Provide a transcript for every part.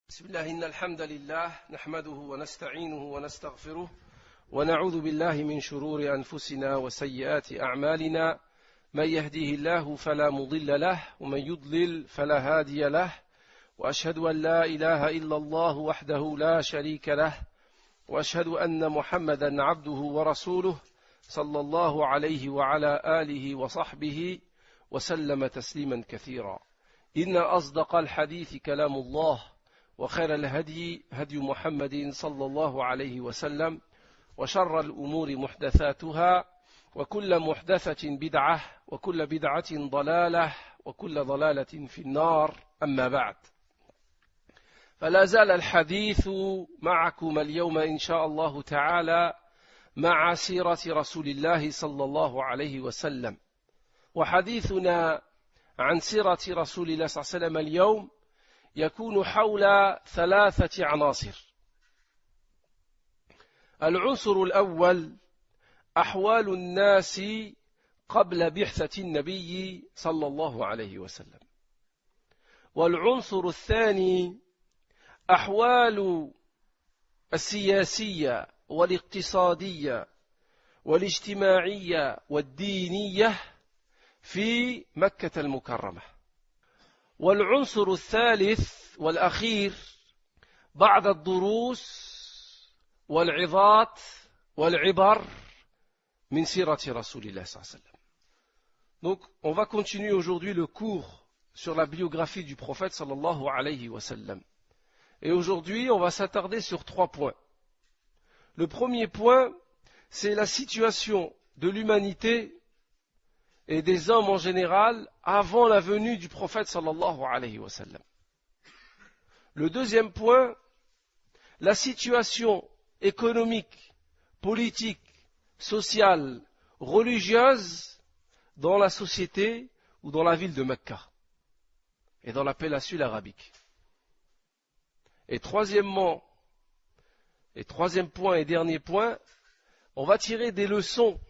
بسم الله إن الحمد لله نحمده ونستعينه ونستغفره ونعوذ بالله من شرور أنفسنا وسيئات أعمالنا من يهديه الله فلا مضل له ومن يضلل فلا هادي له وأشهد أن لا إله إلا الله وحده لا شريك له وأشهد أن محمدا عبده ورسوله صلى الله عليه وعلى آله وصحبه وسلم تسليما كثيرا إن أصدق الحديث كلام الله وخير الهدي هدي محمد صلى الله عليه وسلم وشر الأمور محدثاتها وكل محدثة بدعة وكل بدعة ضلالة وكل ضلالة في النار أما بعد فلا زال الحديث معكم اليوم إن شاء الله تعالى مع سيرة رسول الله صلى الله عليه وسلم وحديثنا عن سيرة رسول الله صلى الله عليه وسلم اليوم يكون حول ثلاثة عناصر. العنصر الأول أحوال الناس قبل بعثة النبي صلى الله عليه وسلم، والعنصر الثاني أحوال السياسية والاقتصادية والاجتماعية والدينية في مكة المكرمة، والعنصر الثالث والأخير بعض الدروس والعظات والعبر من سيرة رسول الله صلى الله عليه وسلم. Donc, on va continuer aujourd'hui le cours sur la biographie du prophète sallallahu alayhi wa sallam. Et aujourd'hui, on va s'attarder sur 3 points. Le premier point, c'est la situation de l'humanité et des hommes en général avant la venue du prophète sallallahu alayhi wa sallam. Le deuxième point, la situation économique, politique, sociale, religieuse dans la société ou dans la ville de Mecca et dans la péninsule arabique. Et troisième point et dernier point, on va tirer des leçons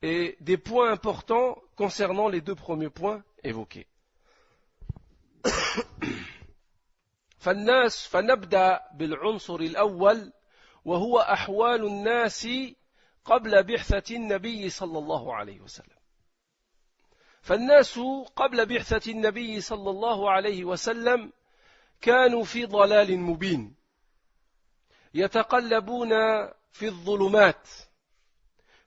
et des points importants concernant les 2 premiers points évoqués. فنبدأ بالعنصر الأول وهو أحوال الناس قبل بعثة النبي صلى الله عليه وسلم. فالناس قبل بعثة النبي صلى الله عليه وسلم كانوا في ضلال مبين يتقلبون في الظلمات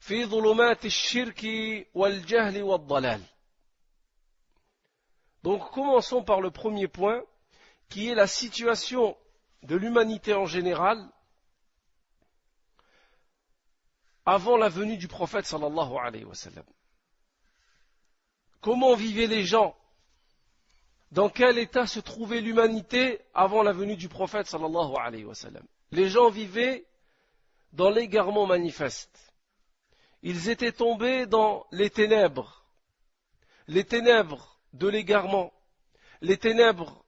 في ظلمات الشرك والجهل والضلال. Donc commençons par le premier point qui est la situation de l'humanité en général avant la venue du prophète sallallahu alayhi wa sallam. Comment vivaient les gens? Dans quel état se trouvait l'humanité avant la venue du prophète sallallahu alayhi wa sallam? Les gens vivaient dans l'égarement manifeste. Ils étaient tombés dans les ténèbres de l'égarement, les ténèbres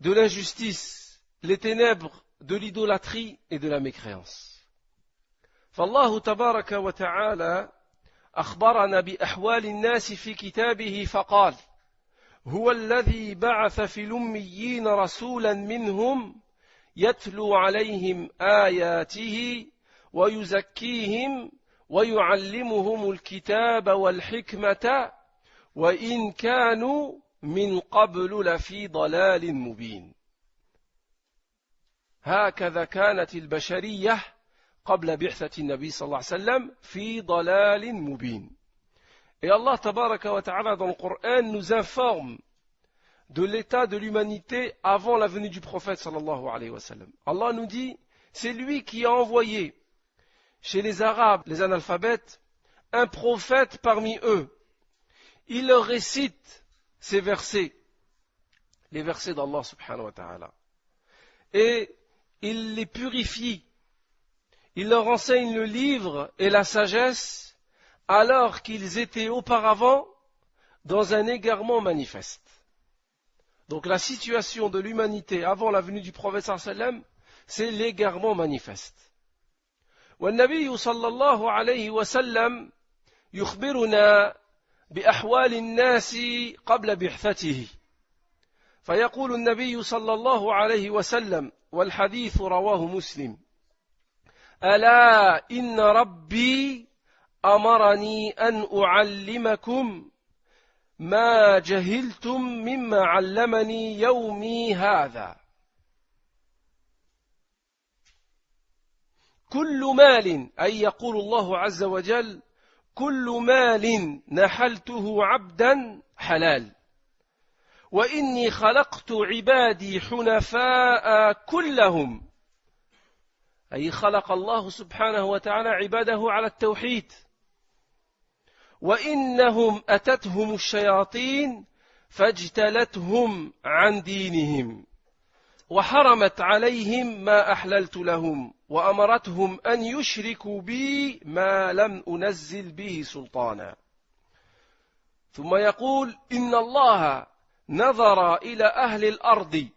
de l'injustice, les ténèbres de l'idolâtrie et de la mécréance. فالله تبارك وتعالى أخبرنا بأحوال الناس في كتابه فقال هو الذي بعث في الأميين رسولا منهم يتلو عليهم آياته ويزكيهم ويعلمهم الكتاب والحكمة وإن كانوا من قبل لفي ضلال مبين. هكذا كانت البشرية قبل بعثة النبي صلى الله عليه وسلم في ضلال مبين. Et Allah tabaraka wa ta'ala dans le Coran nous informe de l'état de l'humanité avant la venue du prophète sallallahu alayhi wa sallam. Allah nous dit, c'est lui qui a envoyé chez les Arabes, les analphabètes, un prophète parmi eux. Il leur récite ces versets, les versets d'Allah subhanahu wa ta'ala. Et il les purifie. Il leur enseigne le livre et la sagesse, alors qu'ils étaient auparavant dans un égarement manifeste. Donc la situation de l'humanité avant la venue du prophète sallallahu alayhi wa sallam, c'est l'égarement manifeste. والنبي صلى الله عليه وسلم يخبرنا بأحوال الناس قبل بعثته فيقول النبي صلى الله عليه وسلم والحديث رواه مسلم ألا إن ربي أمرني أن أعلمكم ما جهلتم مما علمني يومي هذا كل مال أي يقول الله عز وجل كل مال نحلته عبدا حلال وإني خلقت عبادي حنفاء كلهم أي خلق الله سبحانه وتعالى عباده على التوحيد وإنهم أتتهم الشياطين فاجتلتهم عن دينهم وحرمت عليهم ما أحللت لهم وأمرتهم أن يشركوا بي ما لم أنزل به سلطانا ثم يقول إن الله نظر إلى أهل الأرض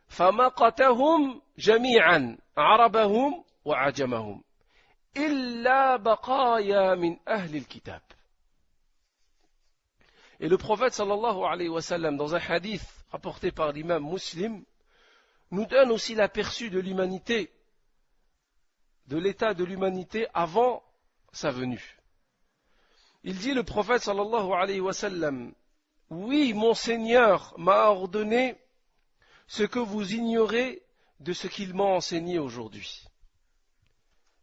فمقتهم جميعا عربهم وعجمهم إلا بقايا من أهل الكتاب. Et le prophète sallallahu alayhi wa sallam, dans un hadith rapporté par l'imam Muslim, nous donne aussi l'aperçu de l'humanité, de l'état de l'humanité avant sa venue. Il dit le prophète sallallahu alayhi wa sallam, oui, mon Seigneur m'a ordonné ce que vous ignorez de ce qu'il m'a enseigné aujourd'hui.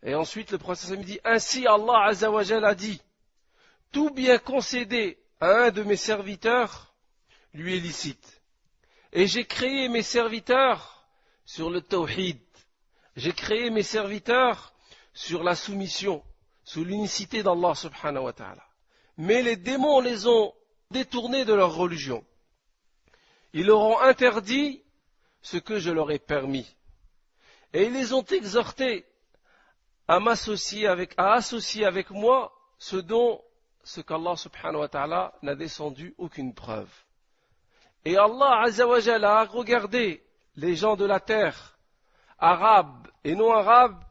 Et ensuite le prophète sallallahu alayhi wa sallam dit, ainsi Allah azza wa jalla a dit, tout bien concédé à un de mes serviteurs lui est licite. Et j'ai créé mes serviteurs sur le tawhid. J'ai créé mes serviteurs sur la soumission, sous l'unicité d'Allah subhanahu wa ta'ala. Mais les démons les ont détournés de leur religion. Ils leur ont interdit ce que je leur ai permis. Et ils les ont exhortés à associer avec moi ce qu'Allah subhanahu wa ta'ala n'a descendu aucune preuve. Et Allah azza wa jalla a regardé les gens de la terre, arabes et non arabes,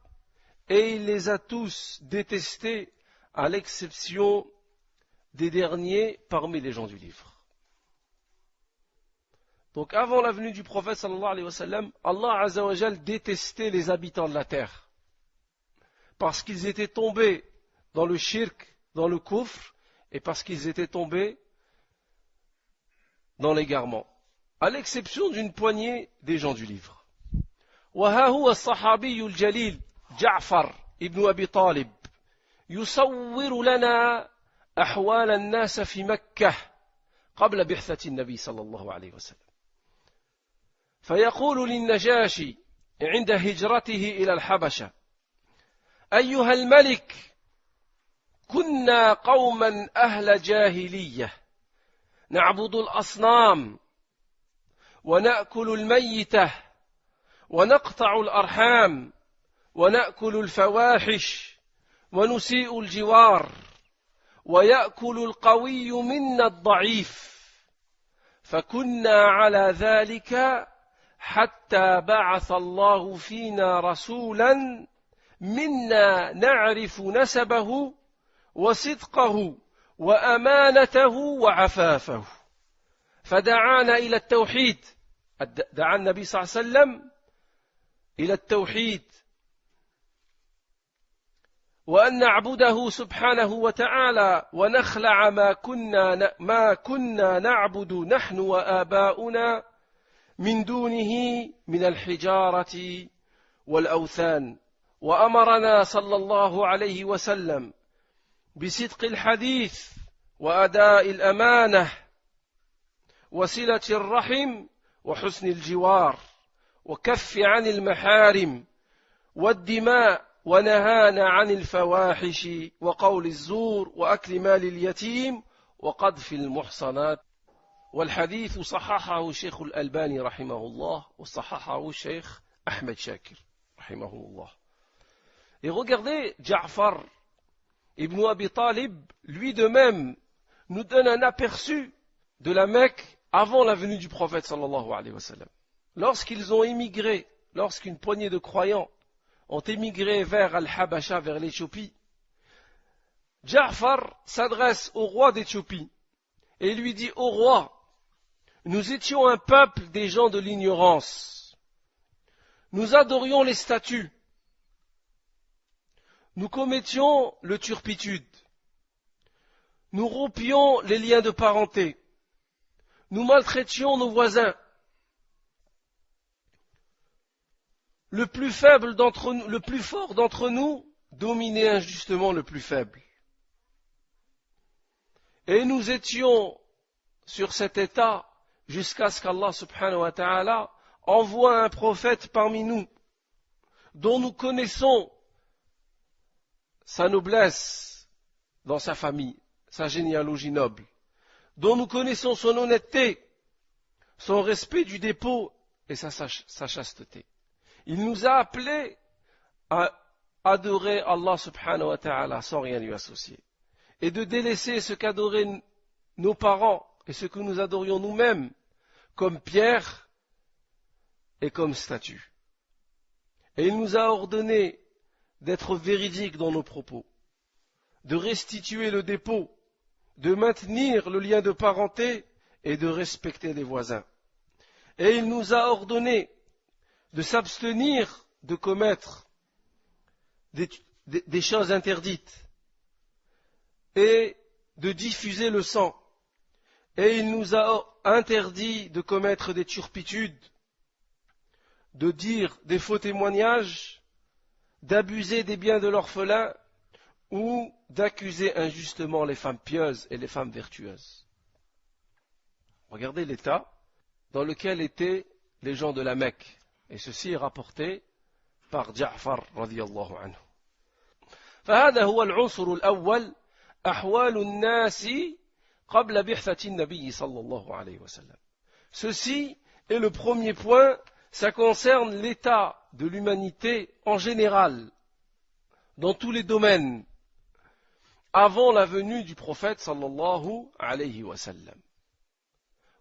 et il les a tous détestés à l'exception des derniers parmi les gens du livre. Donc avant la venue du prophète sallallahu alayhi wa sallam, Allah azza wa jalla détestait les habitants de la terre parce qu'ils étaient tombés dans le shirk, dans le kufr, et parce qu'ils étaient tombés dans l'égarement, à l'exception d'une poignée des gens du livre. وها هو الصحابي الجليل جعفر ابن أبي طالب يصور لنا أحوال الناس في مكة قبل بعثة النبي صلى الله عليه وسلم فيقول للنجاشي عند هجرته إلى الحبشة أيها الملك كنا قوما أهل جاهلية نعبد الأصنام ونأكل الميتة ونقطع الأرحام ونأكل الفواحش ونسيء الجوار ويأكل القوي منا الضعيف فكنا على ذلك حتى بعث الله فينا رسولا منا نعرف نسبه وصدقه وأمانته وعفافه فدعانا إلى التوحيد دعا النبي صلى الله عليه وسلم إلى التوحيد وأن نعبده سبحانه وتعالى ونخلع ما كنا نعبد نحن وآباؤنا من دونه من الحجارة والأوثان وأمرنا صلى الله عليه وسلم بصدق الحديث وأداء الأمانة وصلة الرحم وحسن الجوار وكف عن المحارم والدماء ونهانا عن الفواحش وقول الزور وأكل مال اليتيم وقذف المحصنات والحديث صححه الشيخ الألباني رحمه الله وصححه الشيخ أحمد شاكر رحمه الله. Et regardez, Ja'far ibn Abi Talib, lui de même, nous donne un aperçu de la Mecque avant la venue du prophète sallallahu alayhi wa sallam. Lorsqu'ils ont émigré, lorsqu'une poignée de croyants ont émigré vers Al-Habasha, vers l'Éthiopie, Ja'far s'adresse au roi d'Éthiopie et lui dit: Ô roi, Nous étions un peuple des gens de l'ignorance. Nous adorions les statues. Nous commettions le turpitude. Nous rompions les liens de parenté. Nous maltraitions nos voisins. Le plus faible d'entre nous, le plus fort d'entre nous dominait injustement le plus faible. Et nous étions sur cet état jusqu'à ce qu'Allah subhanahu wa ta'ala envoie un prophète parmi nous dont nous connaissons sa noblesse dans sa famille, sa généalogie noble, dont nous connaissons son honnêteté, son respect du dépôt et sa chasteté. Il nous a appelés à adorer Allah subhanahu wa ta'ala sans rien lui associer et de délaisser ce qu'adoraient nos parents et ce que nous adorions nous-mêmes comme pierre et comme statue. Et il nous a ordonné d'être véridiques dans nos propos, de restituer le dépôt, de maintenir le lien de parenté et de respecter les voisins. Et il nous a ordonné de s'abstenir de commettre des choses interdites et de diffuser le sang. Et il nous a interdit de commettre des turpitudes, de dire des faux témoignages, d'abuser des biens de l'orphelin ou d'accuser injustement les femmes pieuses et les femmes vertueuses. Regardez l'état dans lequel étaient les gens de la Mecque. Et ceci est rapporté par Ja'far radiyallahu anhu. فهذا هو العنصر الأول أحوال الناس قبل بعثة النبي صلى الله عليه وسلم. Ceci est le premier point, ça concerne l'état de l'humanité en général, dans tous les domaines, avant la venue du prophète صلى الله عليه وسلم.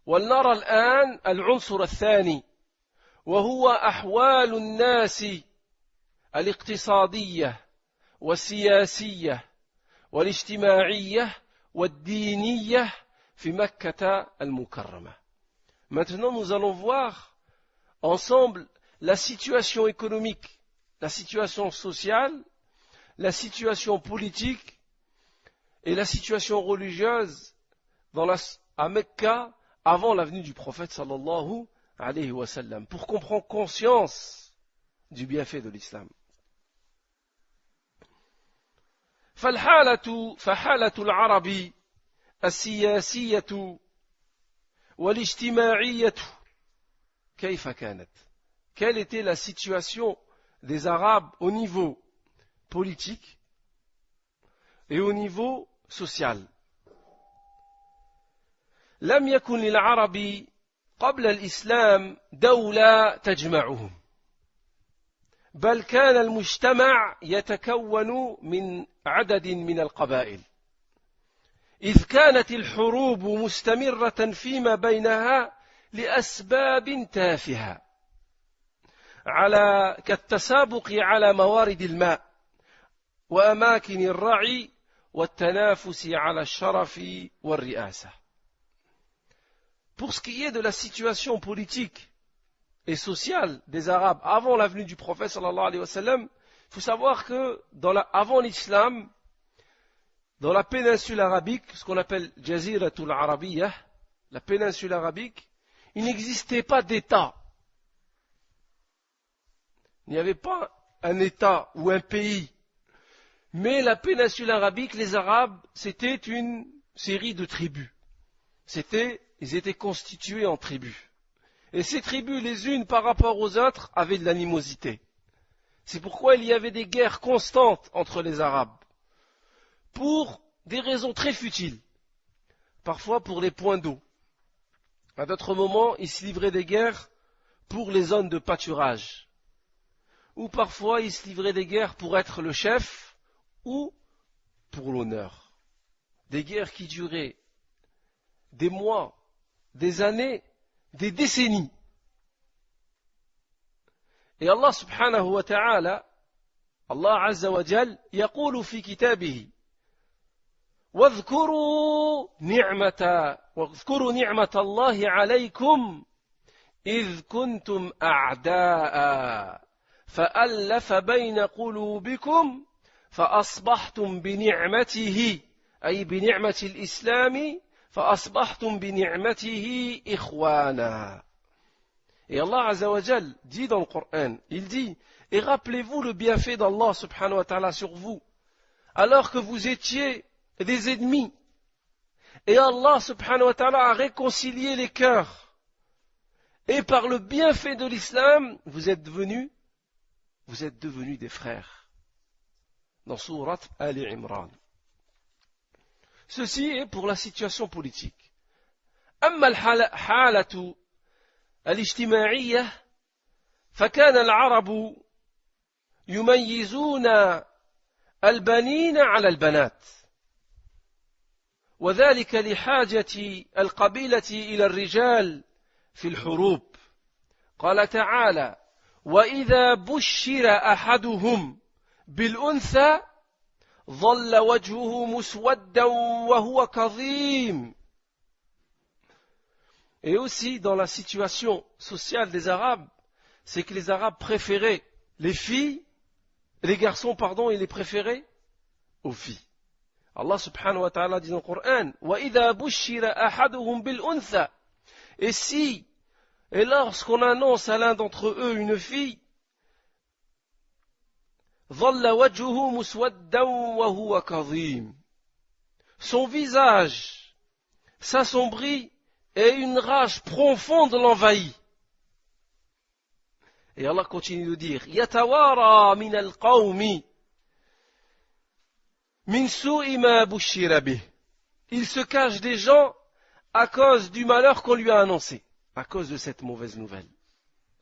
ولنرى الآن العنصر الثاني وهو أحوال الناس الاقتصادية والسياسية والاجتماعية والدينية في مكة المكرمة. Maintenant, nous allons voir ensemble la situation économique, la situation sociale, la situation politique et la situation religieuse à Mecca avant la venue du prophète sallallahu alayhi wa sallam, pour qu'on prenne conscience du bienfait de l'islam. فحالة العرب السياسية والاجتماعية كيف كانت? Quelle était la situation des Arabes au niveau politique et au niveau social? لم يكن للعرب قبل الإسلام دولة تجمعهم، بل كان المجتمع يتكون من عدد من القبائل، إذ كانت الحروب مستمرة فيما بينها لأسباب تافهة كالتسابق على موارد الماء وأماكن الرعي والتنافس على الشرف والرئاسة. Pour ce qui est de la situation politique et sociale des Arabes avant la venue du prophète sallallahu alayhi wa sallam, il faut savoir que avant l'islam, dans la péninsule arabique, ce qu'on appelle Jaziratul Arabiya, la péninsule arabique, il n'existait pas d'État. Il n'y avait pas un État ou un pays. Mais la péninsule arabique, les Arabes, c'était une série de tribus. Ils étaient constitués en tribus. Et ces tribus, les unes par rapport aux autres, avaient de l'animosité. C'est pourquoi il y avait des guerres constantes entre les Arabes. Pour des raisons très futiles. Parfois pour les points d'eau. À d'autres moments, ils se livraient des guerres pour les zones de pâturage. Ou parfois, ils se livraient des guerres pour être le chef ou pour l'honneur. Des guerres qui duraient des mois, des années, des décennies. Et Allah subhanahu wa ta'ala, Allah azza wa jal, يقول في كتابه واذكروا نعمة الله عليكم إذ كنتم أعداء فألف بين قلوبكم فأصبحتم بنعمته أي بنعمة الإسلام فأصبحتم بنعمته إخوانا. Et Allah Azza wa Jal dit dans le Coran, il dit, et rappelez-vous le bienfait d'Allah subhanahu wa ta'ala sur vous, alors que vous étiez des ennemis. Et Allah subhanahu wa ta'ala a réconcilié les cœurs. Et par le bienfait de l'islam, vous êtes devenus des frères. Dans Surat Ali Imran. Ceci est pour la situation politique. أما الحالة الاجتماعية فكان العرب يميزون البنين على البنات وذلك لحاجة القبيلة إلى الرجال في الحروب. قال تعالى: وإذا بشر أحدهم بالأنثى ظل وجهه مسودا وهو كظيم. Et aussi dans la situation sociale des Arabes, c'est que les Arabes préféraient les filles, les garçons, ils les préféraient aux filles. Allah subhanahu wa ta'ala dit dans le Coran: وَإِذَا بُشِّرَ أَحَدُهُمْ بِالْأُنْثَى. Et lorsqu'on annonce à l'un d'entre eux une fille, ظَلَّ وَجْهُهُ مُسْوَدًّا وَهُوَ كَظِيمٌ. Son visage s'assombrit et une rage profonde l'envahit. Et Allah continue de dire: يَتَوَارَى مِنَ الْقَوْمِ مِنْ سُوءِ مَا بُشِّرَ بِهِ. Il se cache des gens à cause du malheur qu'on lui a annoncé, à cause de cette mauvaise nouvelle,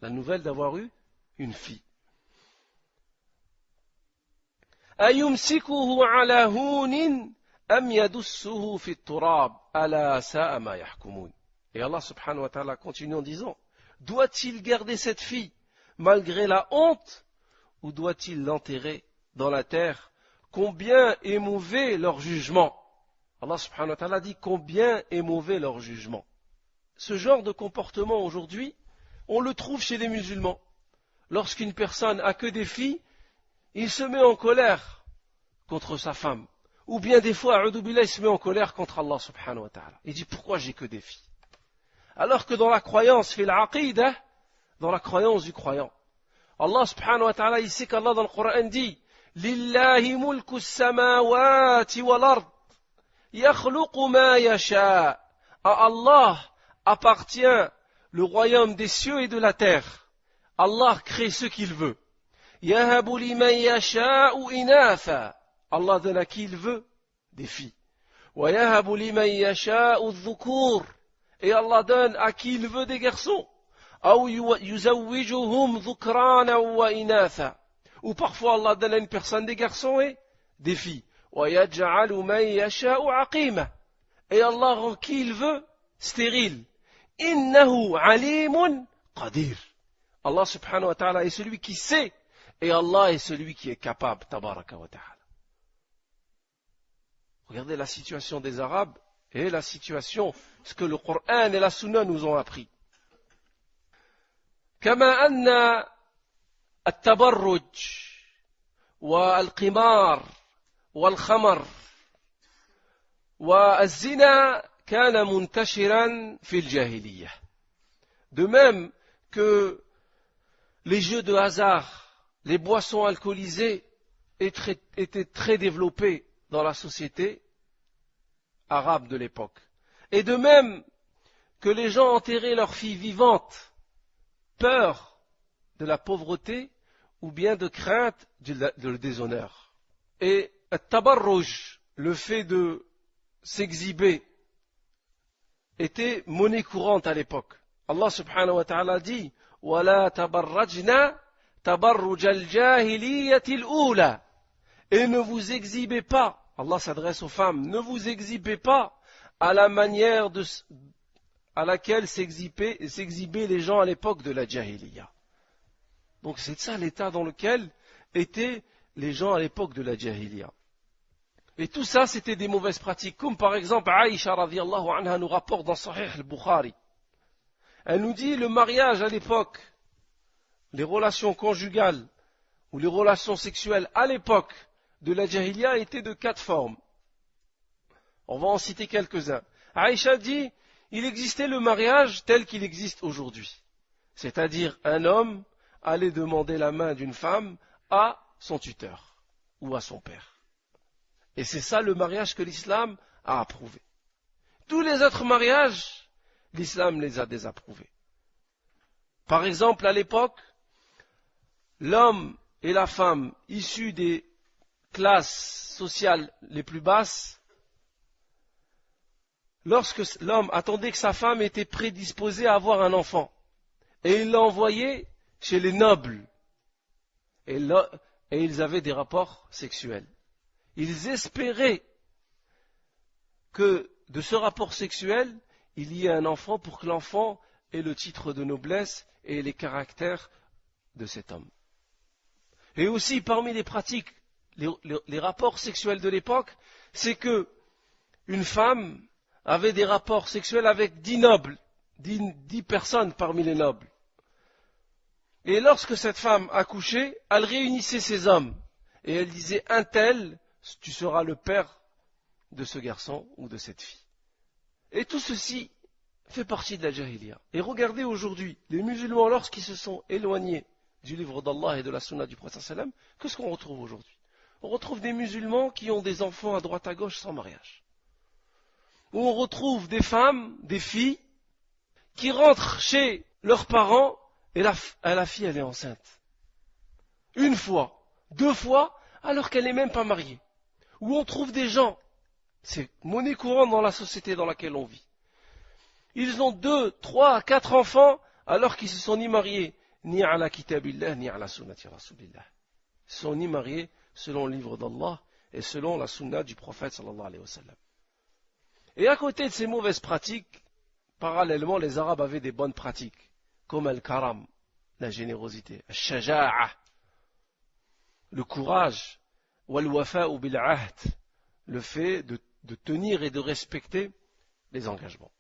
la nouvelle d'avoir eu une fille. أَيُمْسِكُهُ عَلَى هُونٍ أَمْ يَدُسُّهُ فِي التُّرَابِ أَلَا سَاءَ مَا يَحْكُمُونَ. Et Allah subhanahu wa ta'ala continue en disant: doit-il garder cette fille malgré la honte ou doit-il l'enterrer dans la terre? Combien est mauvais leur jugement. Allah subhanahu wa ta'ala dit: combien est mauvais leur jugement. Ce genre de comportement aujourd'hui, on le trouve chez les musulmans. Lorsqu'une personne a que des filles, il se met en colère contre sa femme. Ou bien des fois, a'udhu billah, il se met en colère contre Allah subhanahu wa ta'ala. Il dit: pourquoi j'ai que des filles? Alors que dans la croyance, fil aqidah, dans la croyance du croyant, Allah subhanahu wa ta'ala, il sait qu'Allah dans le Coran dit: Lillahi mulku samawati wal ard, yakhluqu ma yasha. À Allah appartient le royaume des cieux et de la terre. Allah crée ce qu'il veut. Yahabu liman yasha'u inatha. Allah donne à qui il veut des filles. Wa yahabu liman yasha'u dhukur. Et Allah donne à qui il veut des garçons. Ou yuzawwijuhum dhukrana wa inatha. Ou parfois Allah donne à une personne des garçons et des filles. Wa yaj'alu man yasha'u aqima. Et Allah rend qui il veut stérile. Innahu alimun qadir. Allah subhanahu wa ta'ala est celui qui sait et Allah est celui qui est capable. Tabaraka wa ta'ala. Regardez la situation des Arabes et la situation, ce que le Coran et la Sunna nous ont appris. كما أن التبرج والقمار والخمر والزنا كان منتشرا في الجاهلية. De même que les jeux de hasard, les boissons alcoolisées étaient très développés dans la société arabe de l'époque. Et de même que les gens enterraient leurs filles vivantes, peur de la pauvreté ou bien de crainte de déshonneur. Et tabarruj, le fait de s'exhiber, était monnaie courante à l'époque. Allah subhanahu wa ta'ala dit: وَلَا تَبَرَّجْنَا تَبَرُّجَ الْجَاهِلِيَّةِ الْأُولَى. Et ne vous exhibez pas, Allah s'adresse aux femmes, ne vous exhibez pas à la manière à laquelle s'exhibaient les gens à l'époque de la Jahiliya. Donc c'est ça l'état dans lequel étaient les gens à l'époque de la Jahiliya. Et tout ça, c'était des mauvaises pratiques. Comme par exemple, Aïcha radhiyallahu anha nous rapporte dans Sahih al-Bukhari. Elle nous dit, le mariage à l'époque, les relations conjugales ou les relations sexuelles à l'époque de la Jahiliya étaient de 4 formes. On va en citer quelques-uns. Aïcha dit, il existait le mariage tel qu'il existe aujourd'hui. C'est-à-dire, un homme allait demander la main d'une femme à son tuteur ou à son père. Et c'est ça le mariage que l'islam a approuvé. Tous les autres mariages, l'islam les a désapprouvés. Par exemple, à l'époque, l'homme et la femme issus des classes sociales les plus basses, lorsque l'homme attendait que sa femme était prédisposée à avoir un enfant, et il l'a envoyé chez les nobles, et ils avaient des rapports sexuels. Ils espéraient que de ce rapport sexuel, il y ait un enfant pour que l'enfant ait le titre de noblesse et les caractères de cet homme. Et aussi, parmi les pratiques, les rapports sexuels de l'époque, c'est que une femme avait des rapports sexuels avec 10 nobles, 10 personnes parmi les nobles. Et lorsque cette femme accouchait, elle réunissait ces hommes et elle disait, un tel, tu seras le père de ce garçon ou de cette fille. Et tout ceci fait partie de la Jahiliya. Et regardez aujourd'hui, les musulmans, lorsqu'ils se sont éloignés du livre d'Allah et de la sunna du prophète sallam, qu'est-ce qu'on retrouve aujourd'hui? On retrouve des musulmans qui ont des enfants à droite à gauche sans mariage. Où on retrouve des femmes, des filles, qui rentrent chez leurs parents et la fille elle est enceinte. Une fois, 2 fois, alors qu'elle n'est même pas mariée. Où on trouve des gens, c'est monnaie courante dans la société dans laquelle on vit. Ils ont 2, 3, 4 enfants alors qu'ils ne se sont ni mariés ni à la kitabillah ni à la sunnati rasulillah. Ils ne sont ni mariés selon le livre d'Allah et selon la sunna du prophète sallallahu alayhi wa sallam. Et à côté de ces mauvaises pratiques, parallèlement les Arabes avaient des bonnes pratiques, comme al-karam, la générosité, al-shaja'a, le courage, wal-wafa'u bil-ahd, le fait de tenir et de respecter les engagements.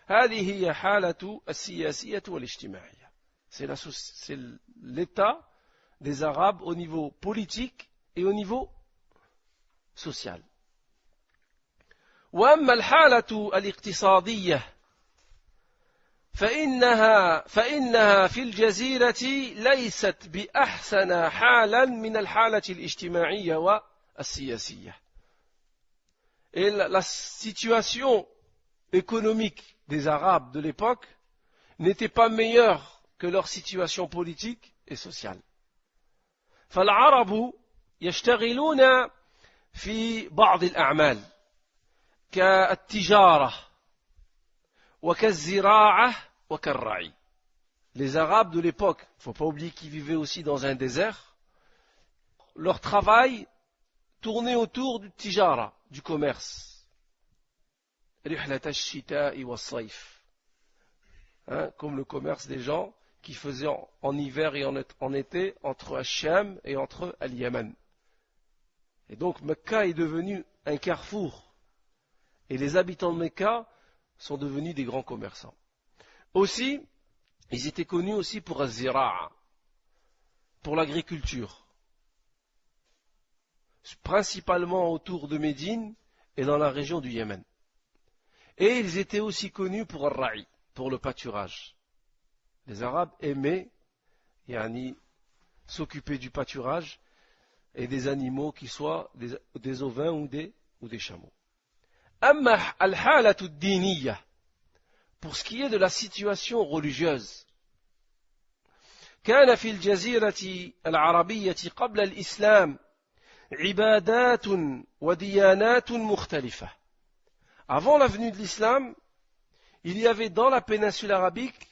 هذه هي حالة السياسية والاجتماعية. C'est l'état des Arabes au niveau politique et au niveau social. وأما الحالة الاقتصادية فإنها في الجزيرة ليست بأحسن حالا من الحالة الاجتماعية والسياسية. Et la situation économique des Arabes de l'époque n'était pas meilleure que leur situation politique et sociale. فالعرب يشتغلون في بعض الأعمال كالتجارة وكالزراعة وكالرعي. Les Arabes de l'époque, il ne faut pas oublier qu'ils vivaient aussi dans un désert, leur travail tournait autour du tijara, du commerce. Comme le commerce des gens qui faisaient en hiver et en été entre Hacham et entre Al-Yaman. Et donc Mecca est devenu un carrefour. Et les habitants de Mecca sont devenus des grands commerçants. Aussi, ils étaient connus aussi pour az-zira'a, pour l'agriculture. Principalement autour de Médine et dans la région du Yémen. Et ils étaient aussi connus pour al-ra'i, pour le pâturage. Les Arabes aimaient s'occuper du pâturage et des animaux qui soient des ovins ou des chameaux. Amma al-halatu ad-diniyya, pour ce qui est de la situation religieuse. كان في الجزيرة العربية قبل الإسلام عبادات وديانات مختلفة. Avant la venue de l'islam, il y avait dans la péninsule arabique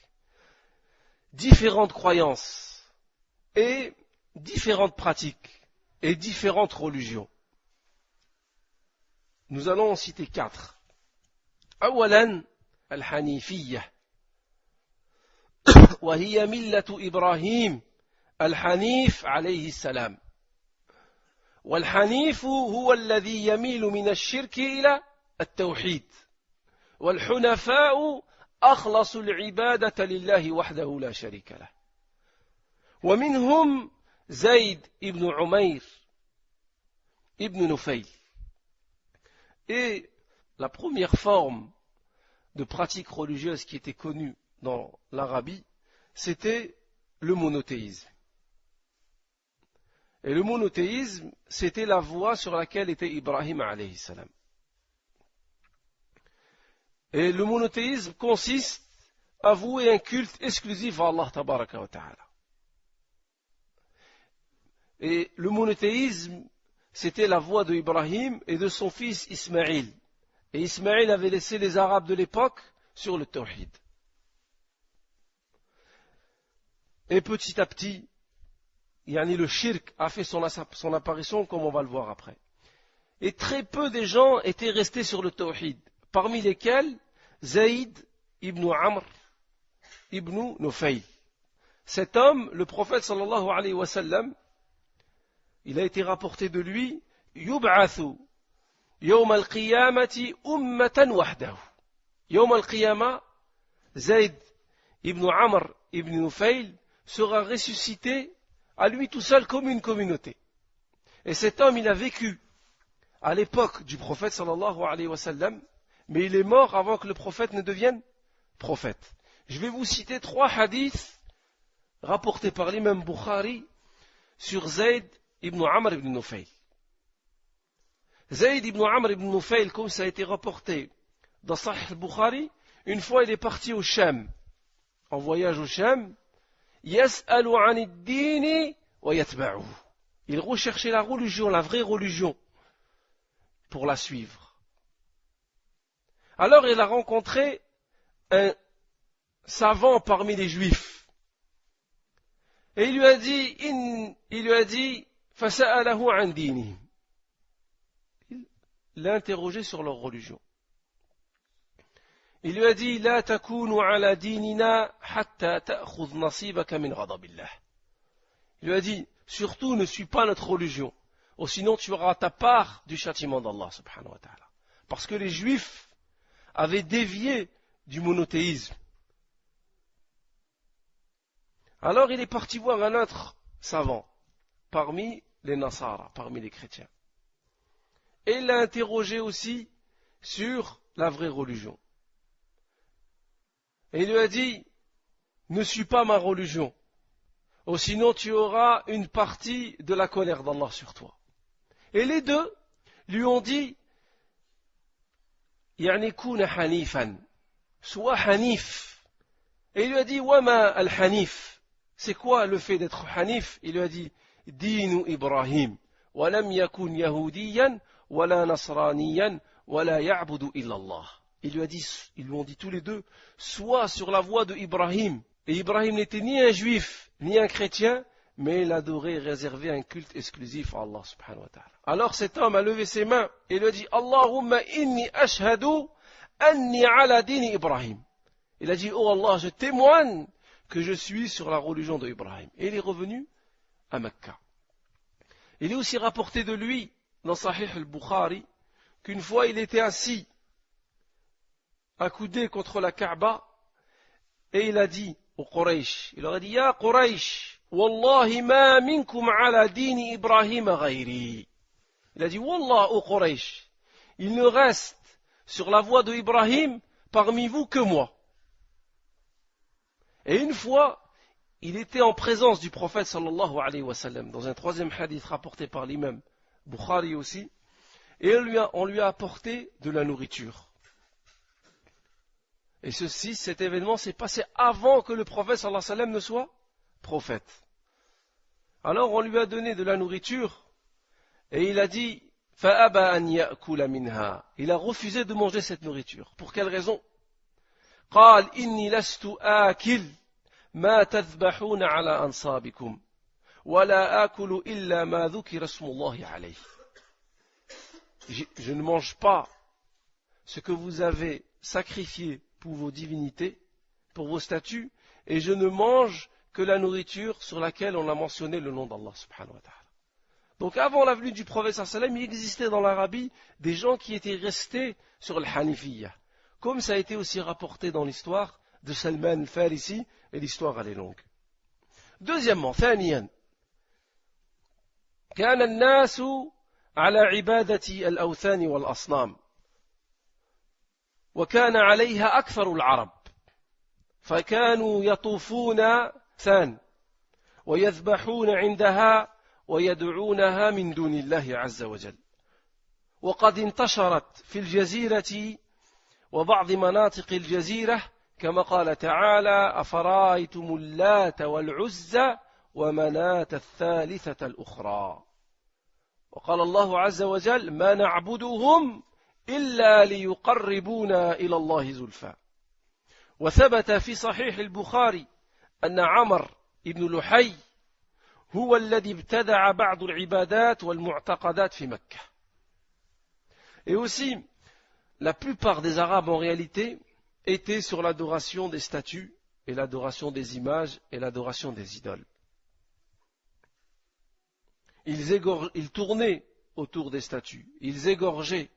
différentes croyances et différentes pratiques et différentes religions. Nous allons en citer 4. أولاً الحنيفية وهي ملة إبراهيم الحنيف عليه السلام والحنيف هو الذي يميل من الشرك إلى التوحيد والحنفاء أخلص العبادة لله وحده لا شريك له. ومنهم زيد ibn عمير ibn Nufayl. Et la première forme de pratique religieuse qui était connue dans l'Arabie, c'était le monothéisme. Et le monothéisme, c'était la voie sur laquelle était Ibrahim alayhi salam. Et le monothéisme consiste à vouer un culte exclusif à Allah tabaraka wa ta'ala. Et le monothéisme, c'était la voie de Ibrahim et de son fils Ismaïl. Et Ismaïl avait laissé les Arabes de l'époque sur le tawhid. Et petit à petit, le shirk a fait son apparition, comme on va le voir après. Et très peu de gens étaient restés sur le tawhid, parmi lesquels Zayd ibn Amr ibn Nufayl. Cet homme, le prophète sallallahu alayhi wa sallam, il a été rapporté de lui, yub'athu yawm al-qiyamati ummatan wahdahu. Yawm al-qiyamah, Zayd ibn Amr ibn Nufayl sera ressuscité à lui tout seul comme une communauté. Et cet homme, il a vécu à l'époque du prophète sallallahu alayhi wa sallam, mais il est mort avant que le prophète ne devienne prophète. Je vais vous citer 3 hadiths rapportés par l'imam Bukhari sur Zayd ibn Amr ibn Nufayl. Zayd ibn Amr ibn Nufayl, comme ça a été rapporté dans Sahih al-Bukhari, une fois il est parti au Sham, en voyage au Sham, yas'alu 'an ad-din wa yatba'uhu. Il recherchait la religion, la vraie religion, pour la suivre. Alors il a rencontré un savant parmi les Juifs. Et il lui a dit, fasa'alahu 'an dinihim. Il l'a interrogé sur leur religion. Il lui a dit, la takunu ala dinina hatta ta'khudh nasibaka min ghadabillah. Il lui a dit, surtout ne suis pas notre religion, ou sinon tu auras ta part du châtiment d'Allah subhanahu wa ta'ala. Parce que les Juifs avaient dévié du monothéisme. Alors il est parti voir un autre savant parmi les Nasara, parmi les chrétiens. Et il l'a interrogé aussi sur la vraie religion. Et il lui a dit, ne suis pas ma religion, ou sinon tu auras une partie de la colère d'Allah sur toi. Et les deux lui ont dit, yani kuna hanifan, sois hanif. Et il lui a dit, wama al-hanif, c'est quoi le fait d'être hanif? Il lui a dit, dinu Ibrahim, wa lam yakun yahudiyan, wa la nasraniyan, wa la ya'budu illa Allah. Ils lui ont dit tous les deux, sois sur la voie de Ibrahim. Et Ibrahim n'était ni un juif, ni un chrétien, mais il adorait et réservait un culte exclusif à Allah subhanahu wa ta'ala. Alors cet homme a levé ses mains et lui a dit, Allahumma inni ashhadu anni ala dini Ibrahim. Il a dit, oh Allah, je témoigne que je suis sur la religion de Ibrahim. Et il est revenu à Mecca. Il est aussi rapporté de lui, dans Sahih al-Bukhari, qu'une fois il était assis, accoudé contre la Kaaba, et il a dit au Quraysh, il leur a dit, Ya Quraysh, Wallahi ma minkum ala dini Ibrahim ghayri. Il a dit, Wallah au Quraysh, il ne reste sur la voie de Ibrahim parmi vous que moi. Et une fois, il était en présence du prophète sallallahu alayhi wa sallam, dans un 3e hadith rapporté par l'imam Bukhari aussi, et on lui a apporté de la nourriture. Et cet événement s'est passé avant que le prophète sallallahu alayhi wa sallam ne soit prophète. Alors on lui a donné de la nourriture et il a dit فَأَبَا أَنْ يَأْكُلَ مِنْهَا. Il a refusé de manger cette nourriture. Pour quelle raison? قال إني لست آكل ما تذبحون على أنصابكم ولا آكل إلا ما ذكر اسم الله عليه. Je ne mange pas ce que vous avez sacrifié pour vos divinités, pour vos statues, et je ne mange que la nourriture sur laquelle on a mentionné le nom d'Allah subhanahu wa ta'ala. Donc avant la venue du prophète sallallahu alayhi wa sallam, il existait dans l'Arabie des gens qui étaient restés sur le Hanifiyya. Comme ça a été aussi rapporté dans l'histoire de Salman al-Farisi, et l'histoire elle est longue. Deuxièmement, ثانيا كان الناس على عبادة الأوثان والأصنام وكان عليها أكثر العرب فكانوا يطوفون ثان ويذبحون عندها ويدعونها من دون الله عز وجل وقد انتشرت في الجزيرة وبعض مناطق الجزيرة كما قال تعالى أفرأيتم اللات والعزى ومناة الثالثة الأخرى وقال الله عز وجل ما نعبدهم إلا ليقربونا إلى الله زلفى وثبت في صحيح البخاري أن عمر بن لحي هو الذي ابتدع بعض العبادات والمعتقدات في مكة. Et aussi, la plupart des Arabes en réalité étaient sur l'adoration des statues et l'adoration des images et l'adoration des idoles. Ils tournaient autour des statues, ils égorgeaient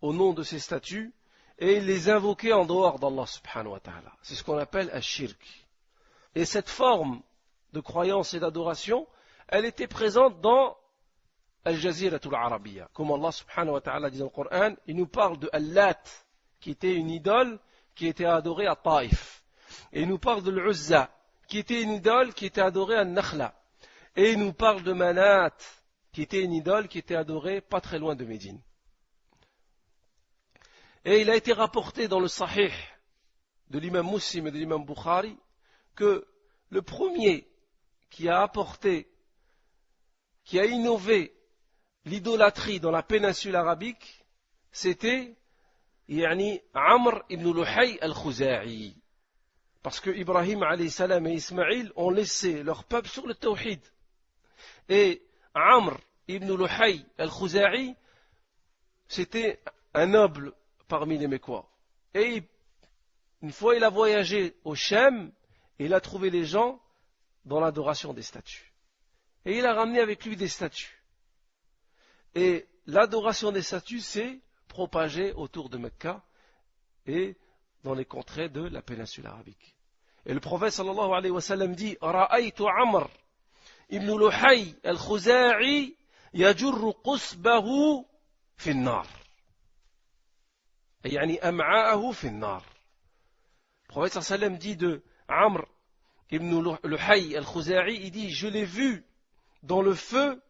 au nom de ces statues et ils les invoquaient en dehors d'Allah subhanahu wa ta'ala. C'est ce qu'on appelle al-shirk. Et cette forme de croyance et d'adoration, elle était présente dans Al-Jaziratul Arabiyya. Comme Allah subhanahu wa ta'ala dit dans le Coran, il nous parle de Al-Lat, qui était une idole qui était adorée à Taïf. Et il nous parle de Al-Uzza, qui était une idole qui était adorée à Nakhla. Et il nous parle de Manat, qui était une idole qui était adorée pas très loin de Médine. Et il a été rapporté dans le Sahih de l'imam Muslim et de l'imam Bukhari que le premier qui a apporté, qui a innové l'idolâtrie dans la péninsule arabique, c'était Amr ibn Luhay al-Khuza'i. Parce que Ibrahim alayhi salam et Ismaïl ont laissé leur peuple sur le tawhid. Et Amr ibn Luhay al-Khuza'i, c'était un noble parmi les Mécois. Et une fois il a voyagé au Shem, et il a trouvé les gens dans l'adoration des statues. Et il a ramené avec lui des statues. Et l'adoration des statues s'est propagée autour de Mecca et dans les contrées de la péninsule arabique. Et le prophète sallallahu alayhi wa sallam dit Ra'aytu Amr ibn Luhay al-Khuza'i yajurru qusbahu fi an-nar. Yani am'a'ahu fi an-nar. Le prophète sallallahu alayhi wa sallam dit de Amr ibn Luhay al-Khuza'i, il dit je l'ai vu dans le feu,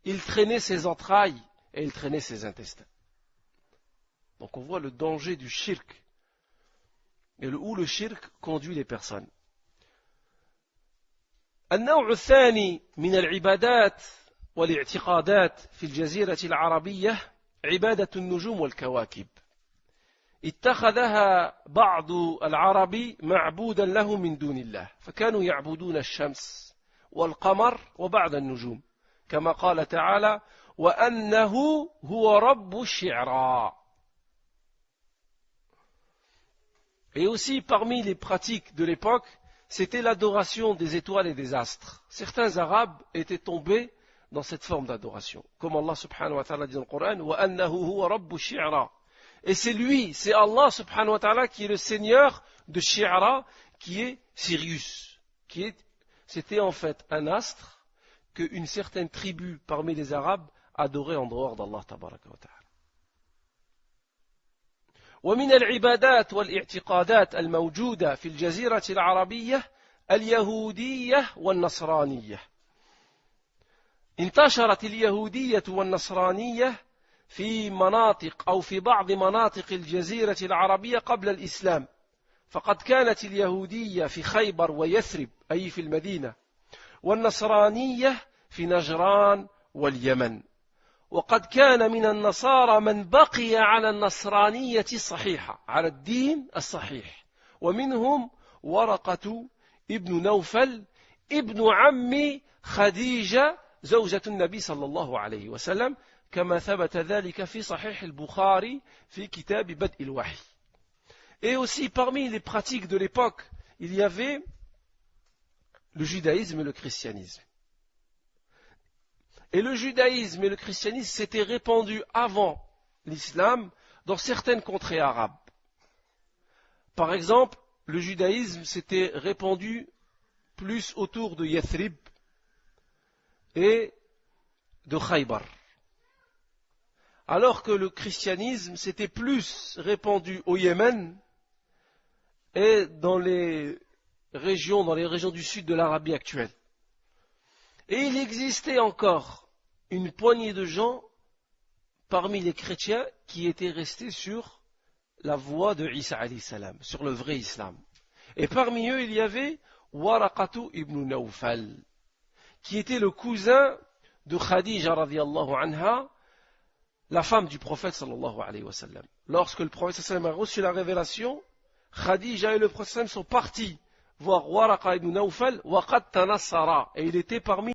il traînait ses entrailles et il traînait ses intestins. Donc on voit le danger du shirk et où le shirk conduit les personnes. النوع الثاني من العبادات والاعتقادات في الجزيرة العربية عبادة النجوم والكواكب. اتخذها بعض العرب معبودا له من دون الله فكانوا يعبدون الشمس والقمر وبعض النجوم كما قال تعالى وأنه هو رب الشعرى. Et aussi parmi les pratiques de l'époque, c'était l'adoration des étoiles et des astres. Certains Arabes étaient tombés dans cette forme d'adoration. Comme Allah subhanahu wa ta'ala dit dans le Coran وَأَنَّهُ هُوَ رَبُّ الشِّعْرَى. Et c'est lui, c'est Allah subhanahu wa ta'ala qui est le seigneur de Shi'ra, qui est Sirius. C'était en fait un astre qu'une certaine tribu parmi les Arabes adorait en dehors d'Allah tabaraka wa ta'ala. ومن العبادات والاعتقادات الموجودة في الجزيرة العربية اليهودية والنصرانية. انتشرت اليهودية والنصرانية في مناطق أو في بعض مناطق الجزيرة العربية قبل الإسلام، فقد كانت اليهودية في خيبر ويثرب أي في المدينة، والنصرانية في نجران واليمن. وقد كان من النصارى من بقي على النصرانية الصحيحة على الدين الصحيح، ومنهم ورقة ابن نوفل ابن عم خديجة زوجة النبي صلى الله عليه وسلم كما ثبت ذلك في صحيح البخاري في كتاب بدء الوحي. Et aussi parmi les pratiques de l'époque, il y avait le judaïsme et le christianisme. Et le judaïsme et le christianisme s'étaient répandus avant l'islam dans certaines contrées arabes. Par exemple, le judaïsme s'était répandu plus autour de Yathrib et de Khaybar. Alors que le christianisme s'était plus répandu au Yémen et dans les régions du sud de l'Arabie actuelle. Et il existait encore une poignée de gens parmi les chrétiens qui étaient restés sur la voie de Isa alayhi salam, sur le vrai islam. Et parmi eux, il y avait Waraqatu ibn Nawfal, qui était le cousin de Khadija radiyallahu anha, la femme du prophète sallallahu alayhi wa sallam. Lorsque le prophète sallallahu alayhi wa sallam a reçu la révélation, Khadija et le prophète sallallahu alayhi wa sallam sont partis voir Waraqa ibn Nawfal, waqad tanassara, et il était parmi